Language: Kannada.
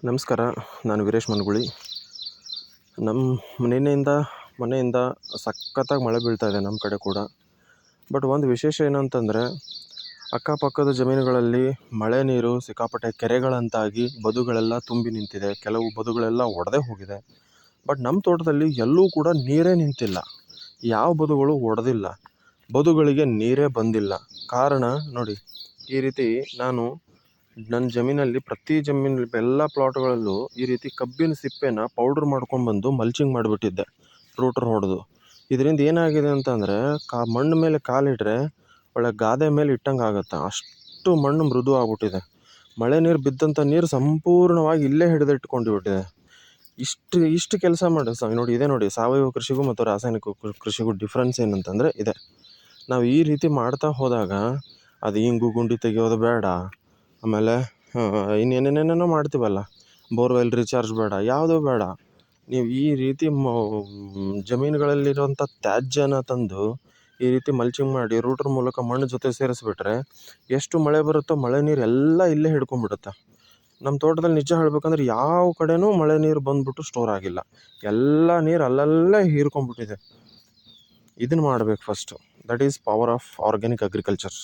ನಮಸ್ಕಾರ. ನಾನು ವೀರೇಶ್ ಮನಗುಳಿ. ನಮ್ಮ ಮನೆಯಿಂದ ಸಖತ್ತಾಗಿ ಮಳೆ ಬೀಳ್ತಾ ಇದೆ ನಮ್ಮ ಕಡೆ ಕೂಡ. ಬಟ್ ಒಂದು ವಿಶೇಷ ಏನಂತಂದರೆ, ಅಕ್ಕಪಕ್ಕದ ಜಮೀನುಗಳಲ್ಲಿ ಮಳೆ ನೀರು ಸಿಕ್ಕಾಪಟ್ಟೆ ಕೆರೆಗಳಂತಾಗಿ ಬದುಗಳೆಲ್ಲ ತುಂಬಿ ನಿಂತಿದೆ. ಕೆಲವು ಬದುಗಳೆಲ್ಲ ಒಡೆದೇ ಹೋಗಿದೆ. ಬಟ್ ನಮ್ಮ ತೋಟದಲ್ಲಿ ಎಲ್ಲೂ ಕೂಡ ನೀರೇ ನಿಂತಿಲ್ಲ. ಯಾವ ಬದುಗಳು ಒಡೆದಿಲ್ಲ, ಬದುಗಳಿಗೆ ನೀರೇ ಬಂದಿಲ್ಲ. ಕಾರಣ ನೋಡಿ, ಈ ರೀತಿ ನಾನು ನನ್ನ ಜಮೀನಲ್ಲಿ ಪ್ರತಿ ಎಲ್ಲ ಪ್ಲಾಟ್ಗಳಲ್ಲೂ ಈ ರೀತಿ ಕಬ್ಬಿನ ಸಿಪ್ಪೆನ ಪೌಡ್ರ್ ಮಾಡ್ಕೊಂಡ್ಬಂದು ಮಲ್ಚಿಂಗ್ ಮಾಡಿಬಿಟ್ಟಿದ್ದೆ, ರೂಟ್ರ್ ಹೊಡೆದು. ಇದರಿಂದ ಏನಾಗಿದೆ ಅಂತಂದರೆ, ಮಣ್ಣು ಮೇಲೆ ಕಾಲಿಟ್ಟರೆ ಒಳ್ಳೆ ಗಾದೆ ಮೇಲೆ ಇಟ್ಟಂಗೆ ಆಗುತ್ತೆ. ಅಷ್ಟು ಮಣ್ಣು ಮೃದು ಆಗ್ಬಿಟ್ಟಿದೆ. ಮಳೆ ನೀರು ಬಿದ್ದಂಥ ನೀರು ಸಂಪೂರ್ಣವಾಗಿ ಇಲ್ಲೇ ಹಿಡಿದಿಟ್ಕೊಂಡು ಬಿಟ್ಟಿದೆ. ಇಷ್ಟು ಕೆಲಸ ನೋಡಿ, ಇದೇ ನೋಡಿ ಸಾವಯವ ಕೃಷಿಗೂ ಮತ್ತು ರಾಸಾಯನಿಕ ಕೃಷಿಗೂ ಡಿಫ್ರೆನ್ಸ್ ಏನಂತಂದರೆ ಇದೆ. ನಾವು ಈ ರೀತಿ ಮಾಡ್ತಾ ಹೋದಾಗ ಅದು ಇಂಗು ಗುಂಡಿ ತೆಗೆಯೋದು ಬೇಡ, ಆಮೇಲೆ ಇನ್ನೇನೇನೇನೋ ಮಾಡ್ತೀವಲ್ಲ, ಬೋರ್ವೆಲ್ ರೀಚಾರ್ಜ್ ಬೇಡ, ಯಾವುದೂ ಬೇಡ. ನೀವು ಈ ರೀತಿ ಜಮೀನುಗಳಲ್ಲಿರುವಂಥ ತ್ಯಾಜ್ಯನ ತಂದು ಈ ರೀತಿ ಮಲ್ಚಿಂಗ್ ಮಾಡಿ ರೂಟ್ರ್ ಮೂಲಕ ಮಣ್ಣು ಜೊತೆ ಸೇರಿಸ್ಬಿಟ್ರೆ ಎಷ್ಟು ಮಳೆ ಬರುತ್ತೋ ಮಳೆ ನೀರು ಎಲ್ಲ ಇಲ್ಲೇ ಹಿಡ್ಕೊಂಡ್ಬಿಡುತ್ತೆ. ನಮ್ಮ ತೋಟದಲ್ಲಿ ನಿಜ ಹೇಳ್ಬೇಕಂದ್ರೆ ಯಾವ ಕಡೆನೂ ಮಳೆ ನೀರು ಬಂದ್ಬಿಟ್ಟು ಸ್ಟೋರ್ ಆಗಿಲ್ಲ. ಎಲ್ಲ ನೀರು ಅಲ್ಲಲ್ಲೇ ಹೀರ್ಕೊಂಡ್ಬಿಟ್ಟಿದೆ. ಇದನ್ನು ಮಾಡಬೇಕು first. That is power of organic agriculture.